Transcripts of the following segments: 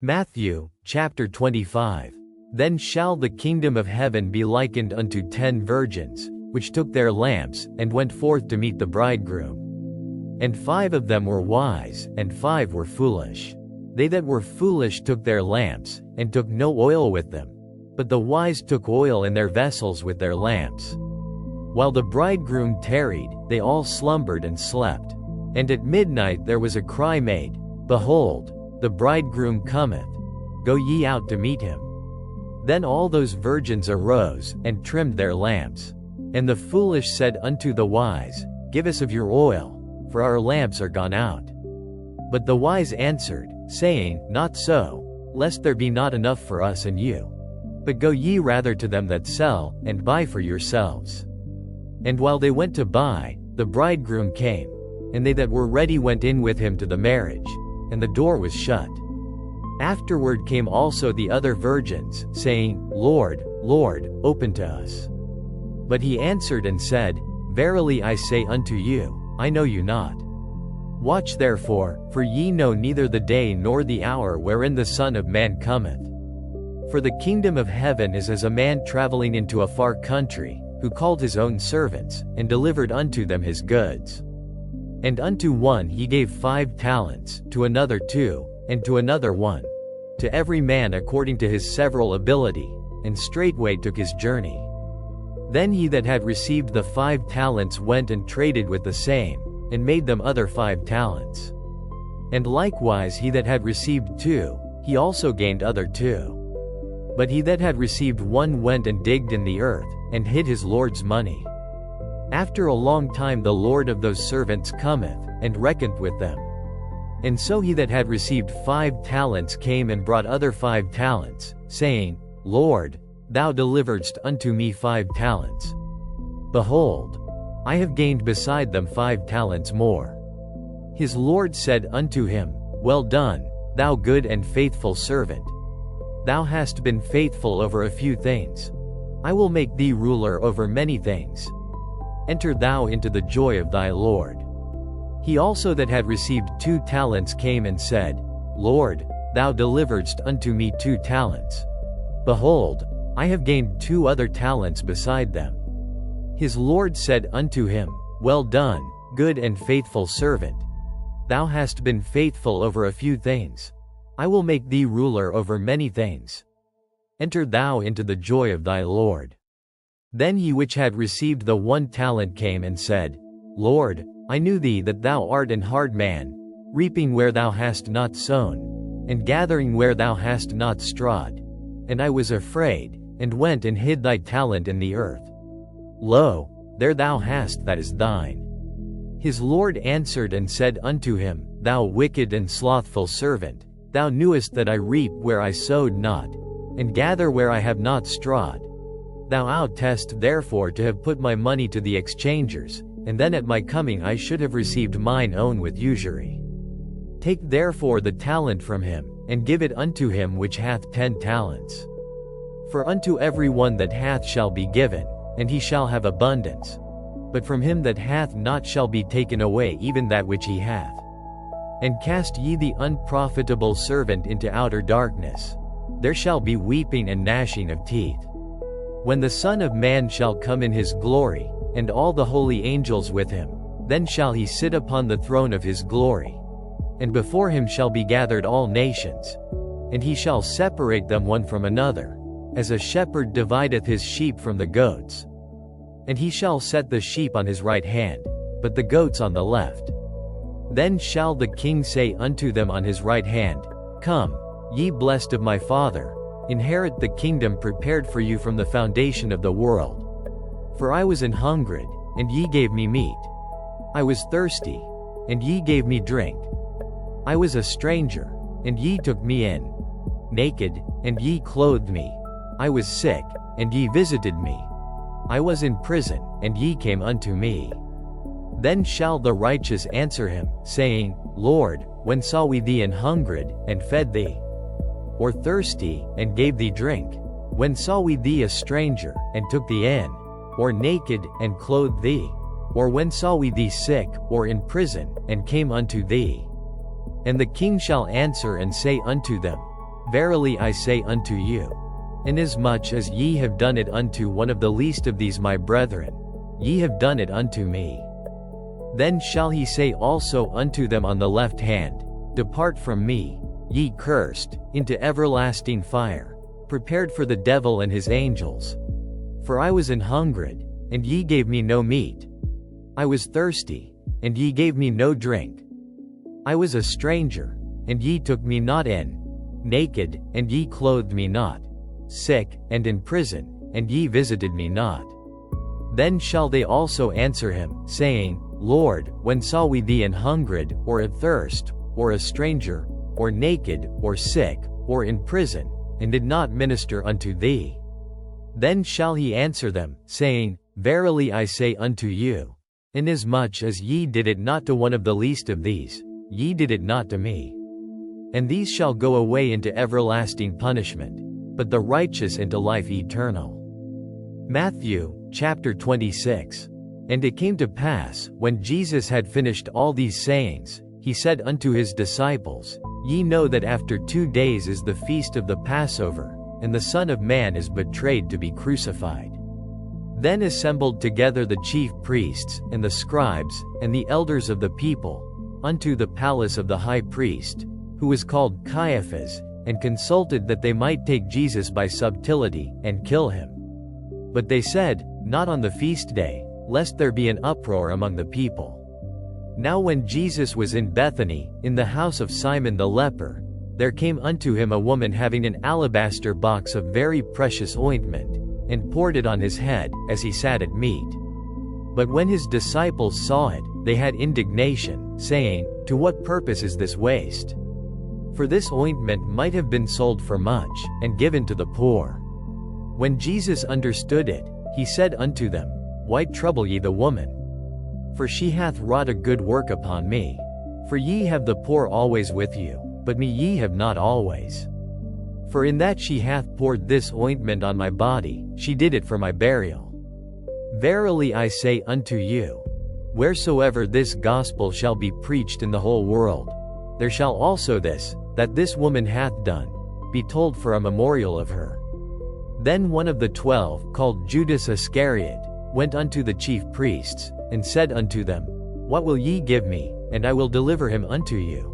Matthew, chapter 25. Then shall the kingdom of heaven be likened unto 10 virgins, which took their lamps, and went forth to meet the bridegroom. And 5 of them were wise, and 5 were foolish. They that were foolish took their lamps, and took no oil with them. But the wise took oil in their vessels with their lamps. While the bridegroom tarried, they all slumbered and slept. And at midnight there was a cry made, Behold, the bridegroom cometh. Go ye out to meet him. Then all those virgins arose, and trimmed their lamps. And the foolish said unto the wise, Give us of your oil, for our lamps are gone out. But the wise answered, saying, Not so, lest there be not enough for us and you. But go ye rather to them that sell, and buy for yourselves. And while they went to buy, the bridegroom came. And they that were ready went in with him to the marriage, and the door was shut. Afterward came also the other virgins, saying, Lord, Lord, open to us. But he answered and said, Verily I say unto you, I know you not. Watch therefore, for ye know neither the day nor the hour wherein the Son of Man cometh. For the kingdom of heaven is as a man traveling into a far country, who called his own servants, and delivered unto them his goods. And unto one he gave 5 talents, to another 2, and to another 1, to every man according to his several ability, and straightway took his journey. Then he that had received the 5 talents went and traded with the same, and made them other 5 talents. And likewise he that had received 2, he also gained other 2. But he that had received 1 went and digged in the earth, and hid his Lord's money. After a long time the Lord of those servants cometh, and reckoned with them. And so he that had received 5 talents came and brought other 5 talents, saying, Lord, thou deliveredst unto me 5 talents. Behold, I have gained beside them 5 talents more. His Lord said unto him, Well done, thou good and faithful servant. Thou hast been faithful over a few things. I will make thee ruler over many things. Enter thou into the joy of thy Lord. He also that had received 2 talents came and said, Lord, thou deliveredst unto me 2 talents. Behold, I have gained 2 other talents beside them. His Lord said unto him, Well done, good and faithful servant. Thou hast been faithful over a few things. I will make thee ruler over many things. Enter thou into the joy of thy Lord. Then he which had received the 1 talent came and said, Lord, I knew thee that thou art an hard man, reaping where thou hast not sown, and gathering where thou hast not strawed. And I was afraid, and went and hid thy talent in the earth. Lo, there thou hast that is thine. His Lord answered and said unto him, Thou wicked and slothful servant, thou knewest that I reap where I sowed not, and gather where I have not strawed. Thou oughtest therefore to have put my money to the exchangers, and then at my coming I should have received mine own with usury. Take therefore the talent from him, and give it unto him which hath 10 talents. For unto every one that hath shall be given, and he shall have abundance. But from him that hath not shall be taken away even that which he hath. And cast ye the unprofitable servant into outer darkness. There shall be weeping and gnashing of teeth. When the Son of Man shall come in his glory, and all the holy angels with him, then shall he sit upon the throne of his glory. And before him shall be gathered all nations. And he shall separate them one from another, as a shepherd divideth his sheep from the goats. And he shall set the sheep on his right hand, but the goats on the left. Then shall the king say unto them on his right hand, Come, ye blessed of my Father, inherit the kingdom prepared for you from the foundation of the world. For I was an hungred, and ye gave me meat. I was thirsty, and ye gave me drink. I was a stranger, and ye took me in. Naked, and ye clothed me. I was sick, and ye visited me. I was in prison, and ye came unto me. Then shall the righteous answer him, saying, Lord, when saw we thee an hungred, and fed thee? Or thirsty, and gave thee drink? When saw we thee a stranger, and took thee in? Or naked, and clothed thee? Or when saw we thee sick, or in prison, and came unto thee? And the king shall answer and say unto them, Verily I say unto you, inasmuch as ye have done it unto one of the least of these my brethren, ye have done it unto me. Then shall he say also unto them on the left hand, Depart from me, ye cursed, into everlasting fire, prepared for the devil and his angels. For I was an hungered, and ye gave me no meat. I was thirsty, and ye gave me no drink. I was a stranger, and ye took me not in. Naked, and ye clothed me not. Sick, and in prison, and ye visited me not. Then shall they also answer him, saying, Lord, when saw we thee an hungered, or athirst, or a stranger, or naked, or sick, or in prison, and did not minister unto thee? Then shall he answer them, saying, Verily I say unto you, inasmuch as ye did it not to one of the least of these, ye did it not to me. And these shall go away into everlasting punishment, but the righteous into life eternal. Matthew, chapter 26. And it came to pass, when Jesus had finished all these sayings, he said unto his disciples, Ye know that after 2 days is the feast of the Passover, and the Son of Man is betrayed to be crucified. Then assembled together the chief priests, and the scribes, and the elders of the people, unto the palace of the high priest, who was called Caiaphas, and consulted that they might take Jesus by subtlety, and kill him. But they said, Not on the feast day, lest there be an uproar among the people. Now when Jesus was in Bethany, in the house of Simon the leper, there came unto him a woman having an alabaster box of very precious ointment, and poured it on his head, as he sat at meat. But when his disciples saw it, they had indignation, saying, To what purpose is this waste? For this ointment might have been sold for much, and given to the poor. When Jesus understood it, he said unto them, Why trouble ye the woman? For she hath wrought a good work upon me. For ye have the poor always with you, but me ye have not always. For in that she hath poured this ointment on my body, she did it for my burial. Verily I say unto you, wheresoever this gospel shall be preached in the whole world, there shall also this, that this woman hath done, be told for a memorial of her. Then one of the 12, called Judas Iscariot, went unto the chief priests, and said unto them, What will ye give me, and I will deliver him unto you?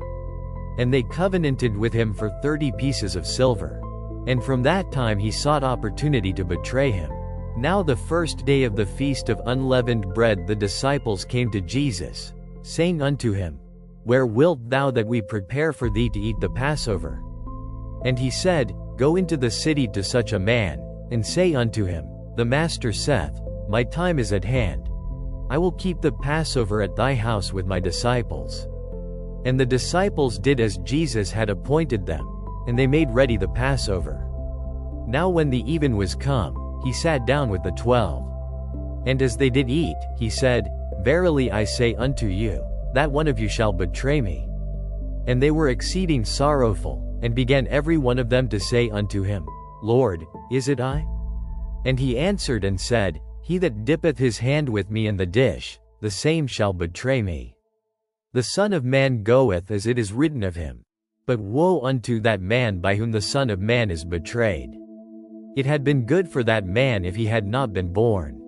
And they covenanted with him for 30 pieces of silver. And from that time he sought opportunity to betray him. Now the first day of the feast of unleavened bread the disciples came to Jesus, saying unto him, Where wilt thou that we prepare for thee to eat the Passover? And he said, Go into the city to such a man, and say unto him, The Master saith, My time is at hand. I will keep the Passover at thy house with my disciples. And the disciples did as Jesus had appointed them, and they made ready the Passover. Now when the even was come, he sat down with the 12. And as they did eat, he said, Verily I say unto you, that one of you shall betray me. And they were exceeding sorrowful, and began every one of them to say unto him, Lord, is it I? And he answered and said, He that dippeth his hand with me in the dish, the same shall betray me. The Son of Man goeth as it is written of him. But woe unto that man by whom the Son of Man is betrayed. It had been good for that man if he had not been born.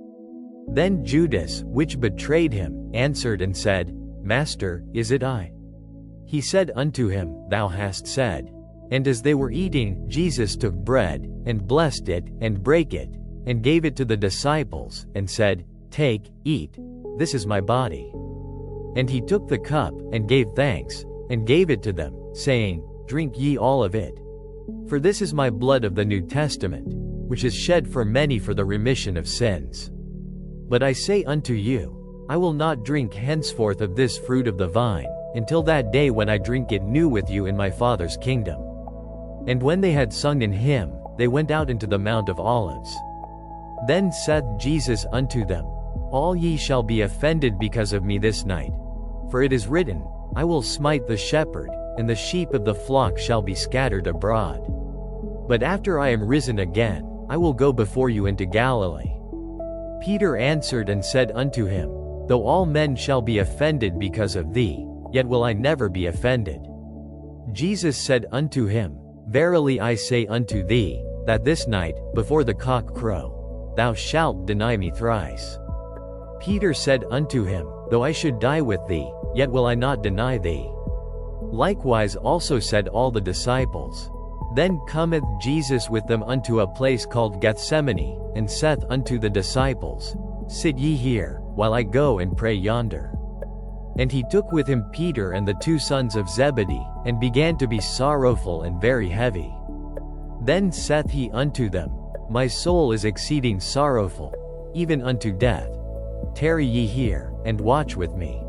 Then Judas, which betrayed him, answered and said, Master, is it I? He said unto him, Thou hast said. And as they were eating, Jesus took bread, and blessed it, and brake it, and gave it to the disciples, and said, Take, eat, this is my body. And he took the cup, and gave thanks, and gave it to them, saying, Drink ye all of it. For this is my blood of the New Testament, which is shed for many for the remission of sins. But I say unto you, I will not drink henceforth of this fruit of the vine, until that day when I drink it new with you in my Father's kingdom. And when they had sung an hymn, they went out into the Mount of Olives. Then saith Jesus unto them, All ye shall be offended because of me this night. For it is written, I will smite the shepherd, and the sheep of the flock shall be scattered abroad. But after I am risen again, I will go before you into Galilee. Peter answered and said unto him, Though all men shall be offended because of thee, yet will I never be offended. Jesus said unto him, Verily I say unto thee, that this night, before the cock crow, thou shalt deny me thrice. Peter said unto him, Though I should die with thee, yet will I not deny thee. Likewise also said all the disciples. Then cometh Jesus with them unto a place called Gethsemane, and saith unto the disciples, Sit ye here, while I go and pray yonder. And he took with him Peter and the 2 sons of Zebedee, and began to be sorrowful and very heavy. Then saith he unto them, My soul is exceeding sorrowful, even unto death. Tarry ye here, and watch with me.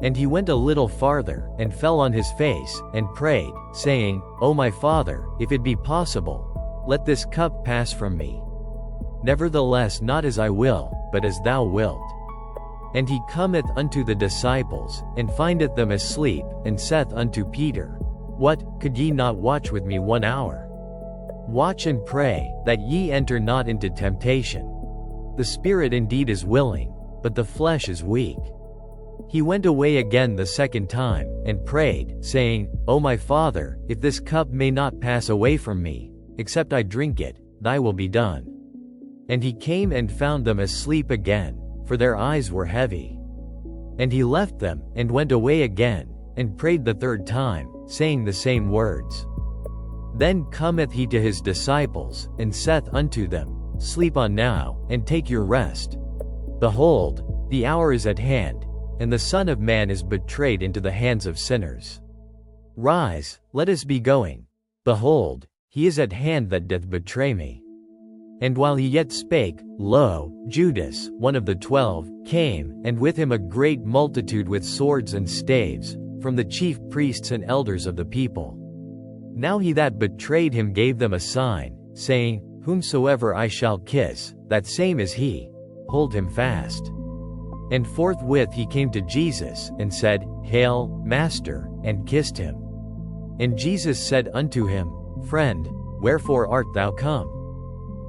And he went a little farther, and fell on his face, and prayed, saying, O my Father, if it be possible, let this cup pass from me. Nevertheless not as I will, but as thou wilt. And he cometh unto the disciples, and findeth them asleep, and saith unto Peter, What, could ye not watch with me 1 hour? Watch and pray, that ye enter not into temptation. The spirit indeed is willing, but the flesh is weak. He went away again the 2nd time, and prayed, saying, O my Father, if this cup may not pass away from me, except I drink it, thy will be done. And he came and found them asleep again, for their eyes were heavy. And he left them, and went away again, and prayed the 3rd time, saying the same words. Then cometh he to his disciples, and saith unto them, Sleep on now, and take your rest. Behold, the hour is at hand, and the Son of Man is betrayed into the hands of sinners. Rise, let us be going. Behold, he is at hand that doth betray me. And while he yet spake, lo, Judas, one of the 12, came, and with him a great multitude with swords and staves, from the chief priests and elders of the people. Now he that betrayed him gave them a sign, saying, Whomsoever I shall kiss, that same is he. Hold him fast. And forthwith he came to Jesus, and said, Hail, Master, and kissed him. And Jesus said unto him, Friend, wherefore art thou come?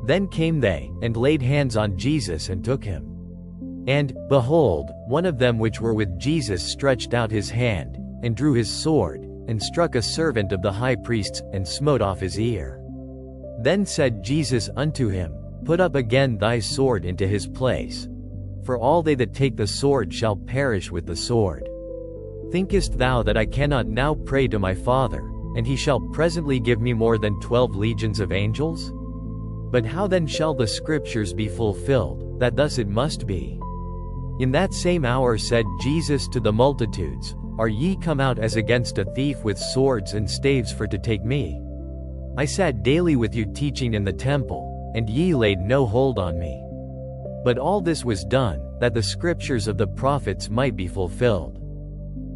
Then came they, and laid hands on Jesus and took him. And, behold, one of them which were with Jesus stretched out his hand, and drew his sword, and struck a servant of the high priest's, and smote off his ear. Then said Jesus unto him, Put up again thy sword into his place. For all they that take the sword shall perish with the sword. Thinkest thou that I cannot now pray to my Father, and he shall presently give me more than 12 legions of angels? But how then shall the scriptures be fulfilled, that thus it must be? In that same hour said Jesus to the multitudes, Are ye come out as against a thief with swords and staves for to take me? I sat daily with you teaching in the temple, and ye laid no hold on me. But all this was done, that the scriptures of the prophets might be fulfilled.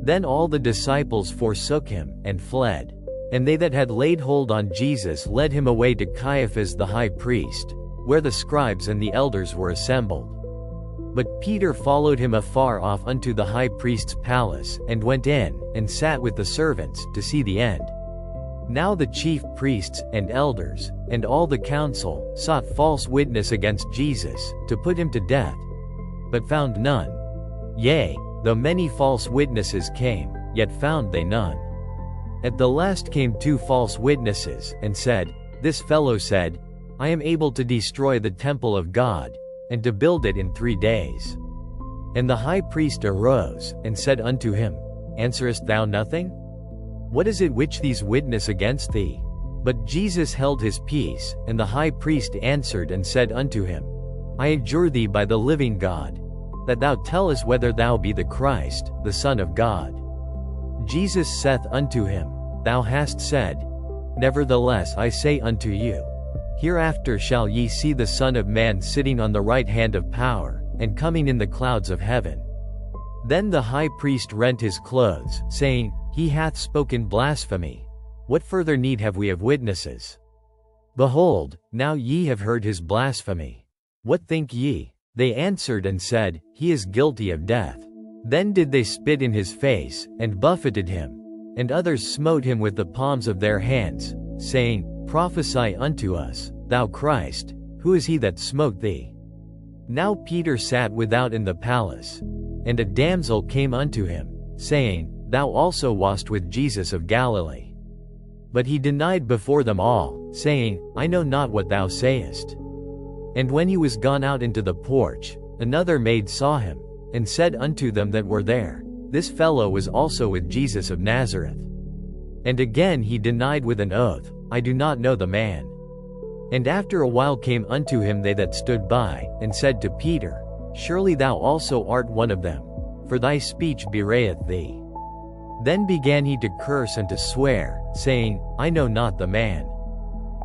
Then all the disciples forsook him, and fled. And they that had laid hold on Jesus led him away to Caiaphas the high priest, where the scribes and the elders were assembled. But Peter followed him afar off unto the high priest's palace, and went in, and sat with the servants, to see the end. Now the chief priests, and elders, and all the council, sought false witness against Jesus, to put him to death. But found none. Yea, though many false witnesses came, yet found they none. At the last came 2 false witnesses, and said, This fellow said, I am able to destroy the temple of God, and to build it in 3 days. And the high priest arose, and said unto him, Answerest thou nothing? What is it which these witness against thee? But Jesus held his peace, and the high priest answered and said unto him, I adjure thee by the living God, that thou tell us whether thou be the Christ, the Son of God. Jesus saith unto him, Thou hast said. Nevertheless I say unto you, Hereafter shall ye see the Son of Man sitting on the right hand of power, and coming in the clouds of heaven. Then the high priest rent his clothes, saying, He hath spoken blasphemy. What further need have we of witnesses? Behold, now ye have heard his blasphemy. What think ye? They answered and said, He is guilty of death. Then did they spit in his face, and buffeted him. And others smote him with the palms of their hands, saying, Prophesy unto us, thou Christ, who is he that smote thee? Now Peter sat without in the palace. And a damsel came unto him, saying, Thou also wast with Jesus of Galilee. But he denied before them all, saying, I know not what thou sayest. And when he was gone out into the porch, another maid saw him, and said unto them that were there, This fellow was also with Jesus of Nazareth. And again he denied with an oath, I do not know the man. And after a while came unto him they that stood by, and said to Peter, Surely thou also art one of them, for thy speech bewrayeth thee. Then began he to curse and to swear, saying, I know not the man.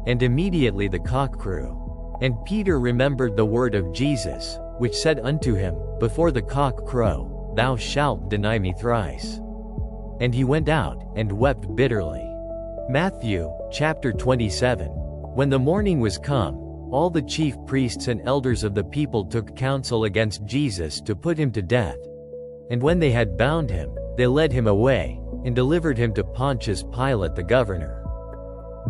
And immediately the cock crew. And Peter remembered the word of Jesus, which said unto him, Before the cock crow, thou shalt deny me thrice. And he went out, and wept bitterly. Matthew, chapter 27. When the morning was come, all the chief priests and elders of the people took counsel against Jesus to put him to death. And when they had bound him, they led him away, and delivered him to Pontius Pilate the governor.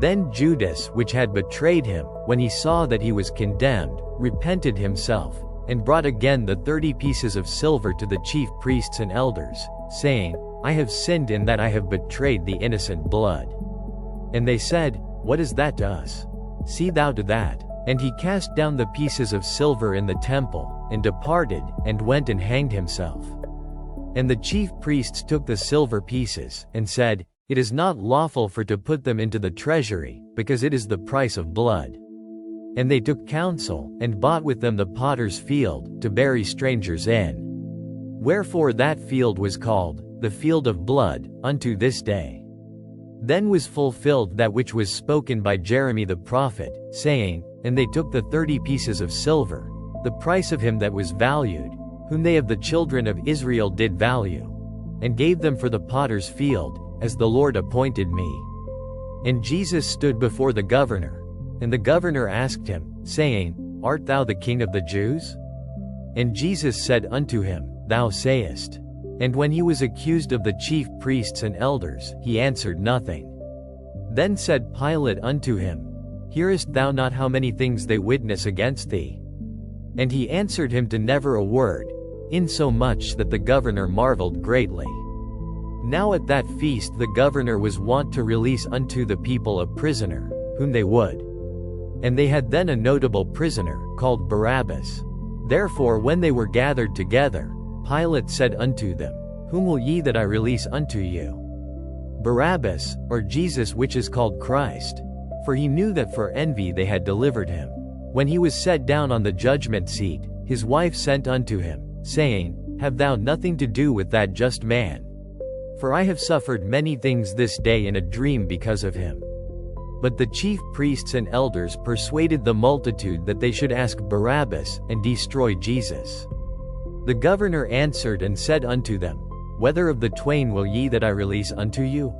Then Judas, which had betrayed him, when he saw that he was condemned, repented himself, and brought again the 30 pieces of silver to the chief priests and elders, saying, I have sinned in that I have betrayed the innocent blood. And they said, What is that to us? See thou to that. And he cast down the pieces of silver in the temple, and departed, and went and hanged himself. And the chief priests took the silver pieces, and said, It is not lawful for to put them into the treasury, because it is the price of blood. And they took counsel, and bought with them the potter's field, to bury strangers in. Wherefore that field was called, the field of blood, unto this day. Then was fulfilled that which was spoken by Jeremy the prophet, saying, And they took the 30 pieces of silver, the price of him that was valued, whom they of the children of Israel did value, and gave them for the potter's field, as the Lord appointed me. And Jesus stood before the governor, and the governor asked him, saying, Art thou the king of the Jews? And Jesus said unto him, Thou sayest. And when he was accused of the chief priests and elders, he answered nothing. Then said Pilate unto him, Hearest thou not how many things they witness against thee? And he answered him to never a word, insomuch that the governor marveled greatly. Now at that feast the governor was wont to release unto the people a prisoner, whom they would. And they had then a notable prisoner, called Barabbas. Therefore when they were gathered together, Pilate said unto them, Whom will ye that I release unto you? Barabbas, or Jesus which is called Christ? For he knew that for envy they had delivered him. When he was set down on the judgment seat, his wife sent unto him, saying, Have thou nothing to do with that just man? For I have suffered many things this day in a dream because of him. But the chief priests and elders persuaded the multitude that they should ask Barabbas, and destroy Jesus. The governor answered and said unto them, Whether of the twain will ye that I release unto you?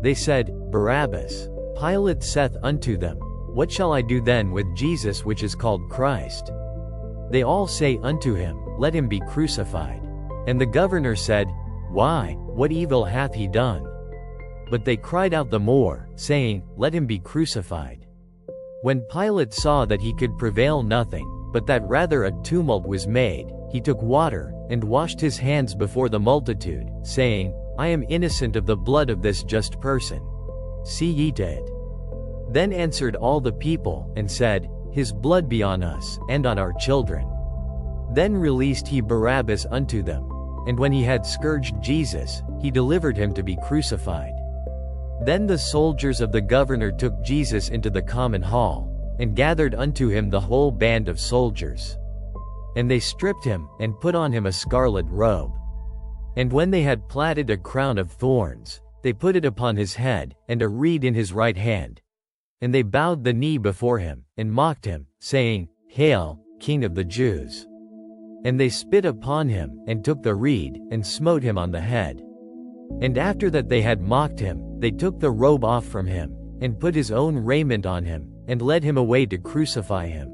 They said, Barabbas. Pilate saith unto them, What shall I do then with Jesus which is called Christ? They all say unto him, Let him be crucified. And the governor said, Why, what evil hath he done? But they cried out the more, saying, Let him be crucified. When Pilate saw that he could prevail nothing, but that rather a tumult was made, he took water, and washed his hands before the multitude, saying, I am innocent of the blood of this just person. See ye to it. Then answered all the people, and said, His blood be on us, and on our children. Then released he Barabbas unto them. And when he had scourged Jesus, he delivered him to be crucified. Then the soldiers of the governor took Jesus into the common hall, and gathered unto him the whole band of soldiers. And they stripped him, and put on him a scarlet robe. And when they had platted a crown of thorns, they put it upon his head, and a reed in his right hand. And they bowed the knee before him, and mocked him, saying, Hail, King of the Jews! And they spit upon him, and took the reed, and smote him on the head. And after that they had mocked him, they took the robe off from him, and put his own raiment on him, and led him away to crucify him.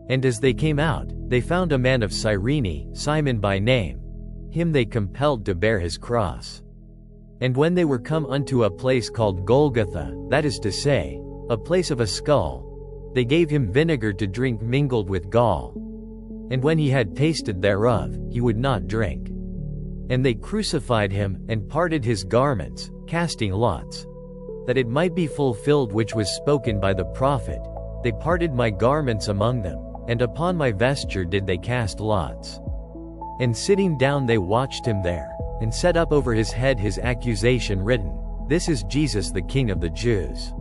And as they came out, they found a man of Cyrene, Simon by name. Him they compelled to bear his cross. And when they were come unto a place called Golgotha, that is to say, a place of a skull, they gave him vinegar to drink mingled with gall. And when he had tasted thereof, he would not drink. And they crucified him, and parted his garments, casting lots. that it might be fulfilled which was spoken by the prophet, they parted my garments among them, and upon my vesture did they cast lots. And sitting down they watched him there, and set up over his head his accusation written, This is Jesus the King of the Jews.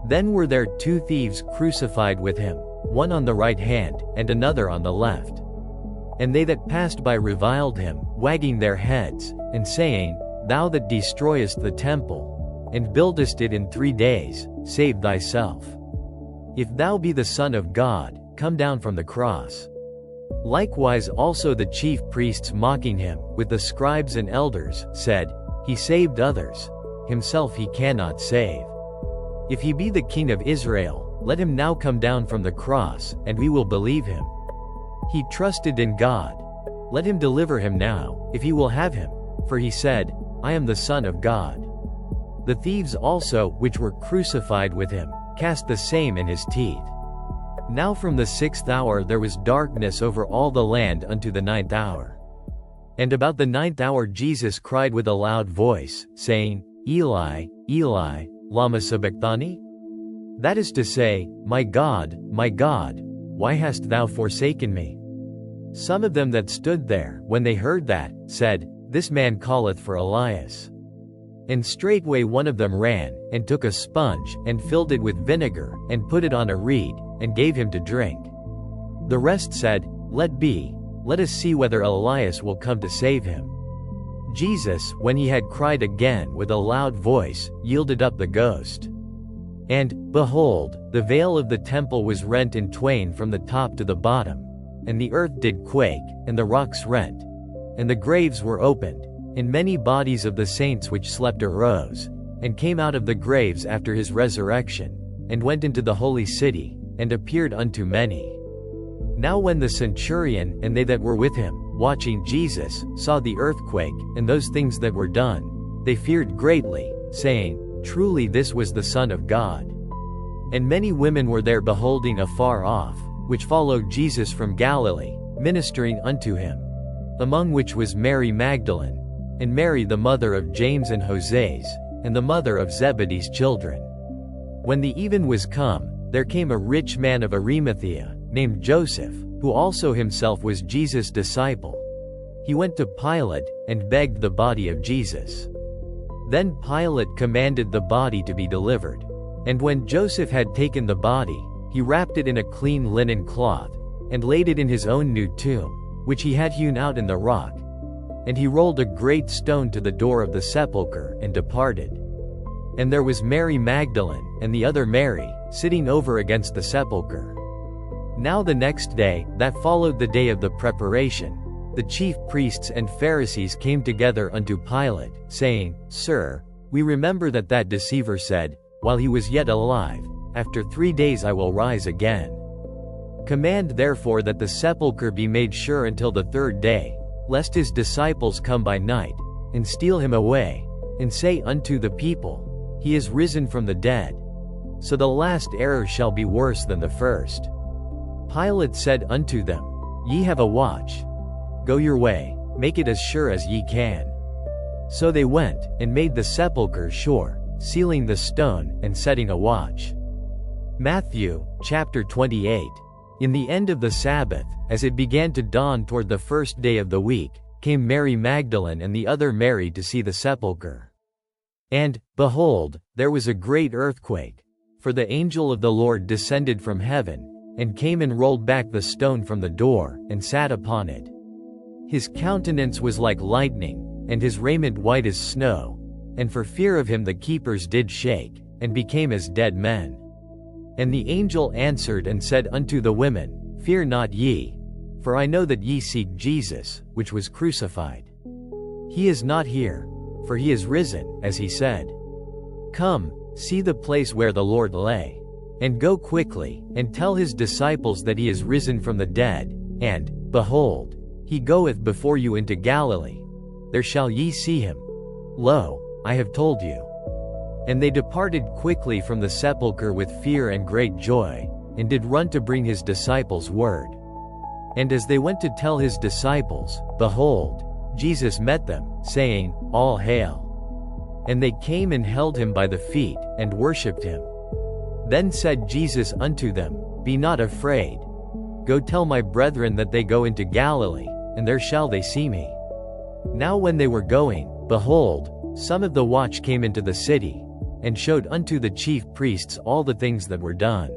Then were there 2 thieves crucified with him, one on the right hand, and another on the left. And they that passed by reviled him, wagging their heads, and saying, Thou that destroyest the temple, and buildest it in 3 days, save thyself. If thou be the Son of God, come down from the cross. Likewise also the chief priests mocking him, with the scribes and elders, said, He saved others, himself he cannot save. If he be the King of Israel, let him now come down from the cross, and we will believe him. He trusted in God. Let him deliver him now, if he will have him, for he said, I am the Son of God. The thieves also, which were crucified with him, cast the same in his teeth. Now from the 6th hour there was darkness over all the land unto the 9th hour. And about the 9th hour Jesus cried with a loud voice, saying, Eli, Eli, lama sabachthani? That is to say, my God, why hast thou forsaken me? Some of them that stood there, when they heard that, said, This man calleth for Elias. And straightway one of them ran, and took a sponge, and filled it with vinegar, and put it on a reed, and gave him to drink. The rest said, Let be, let us see whether Elias will come to save him. Jesus, when he had cried again with a loud voice, yielded up the ghost. And, behold, the veil of the temple was rent in twain from the top to the bottom, and the earth did quake, and the rocks rent, and the graves were opened, and many bodies of the saints which slept arose, and came out of the graves after his resurrection, and went into the holy city, and appeared unto many. Now when the centurion and they that were with him, watching Jesus, saw the earthquake, and those things that were done, they feared greatly, saying, Truly this was the Son of God. And many women were there beholding afar off, which followed Jesus from Galilee, ministering unto him. Among which was Mary Magdalene, and Mary the mother of James and Joses, and the mother of Zebedee's children. When the even was come, there came a rich man of Arimathea, named Joseph, who also himself was Jesus' disciple. He went to Pilate, and begged the body of Jesus. Then Pilate commanded the body to be delivered. And when Joseph had taken the body, he wrapped it in a clean linen cloth, and laid it in his own new tomb, which he had hewn out in the rock. And he rolled a great stone to the door of the sepulchre, and departed. And there was Mary Magdalene, and the other Mary, sitting over against the sepulchre. Now the next day, that followed the day of the preparation, the chief priests and Pharisees came together unto Pilate, saying, Sir, we remember that deceiver said, while he was yet alive, After 3 days I will rise again. Command therefore that the sepulchre be made sure until the 3rd day, lest his disciples come by night, and steal him away, and say unto the people, He is risen from the dead. So the last error shall be worse than the first. Pilate said unto them, Ye have a watch. Go your way, make it as sure as ye can. So they went, and made the sepulchre sure, sealing the stone, and setting a watch. Matthew, chapter 28. In the end of the Sabbath, as it began to dawn toward the 1st day of the week, came Mary Magdalene and the other Mary to see the sepulchre. And, behold, there was a great earthquake, for the angel of the Lord descended from heaven, and came and rolled back the stone from the door, and sat upon it. His countenance was like lightning, and his raiment white as snow, and for fear of him the keepers did shake, and became as dead men. And the angel answered and said unto the women, Fear not ye, for I know that ye seek Jesus, which was crucified. He is not here, for he is risen, as he said. Come, see the place where the Lord lay. And go quickly, and tell his disciples that he is risen from the dead, and, behold, he goeth before you into Galilee. There shall ye see him. Lo, I have told you. And they departed quickly from the sepulchre with fear and great joy, and did run to bring his disciples word. And as they went to tell his disciples, behold, Jesus met them, saying, All hail. And they came and held him by the feet, and worshipped him. Then said Jesus unto them, Be not afraid. Go tell my brethren that they go into Galilee, and there shall they see me. Now when they were going, behold, some of the watch came into the city, and showed unto the chief priests all the things that were done.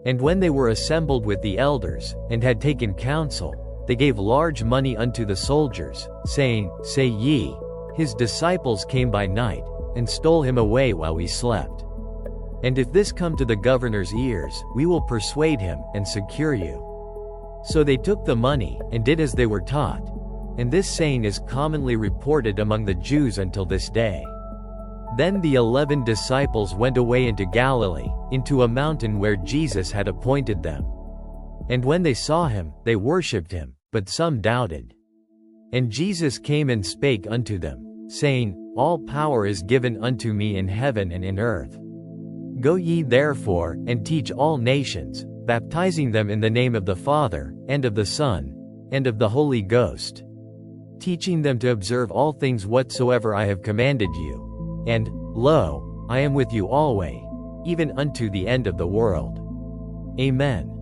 And when they were assembled with the elders, and had taken counsel, they gave large money unto the soldiers, saying, Say ye, his disciples came by night, and stole him away while we slept. And if this come to the governor's ears, we will persuade him, and secure you. So they took the money, and did as they were taught. And this saying is commonly reported among the Jews until this day. Then the 11 disciples went away into Galilee, into a mountain where Jesus had appointed them. And when they saw him, they worshipped him, but some doubted. And Jesus came and spake unto them, saying, All power is given unto me in heaven and in earth. Go ye therefore, and teach all nations, baptizing them in the name of the Father, and of the Son, and of the Holy Ghost, teaching them to observe all things whatsoever I have commanded you. And, lo, I am with you always, even unto the end of the world. Amen.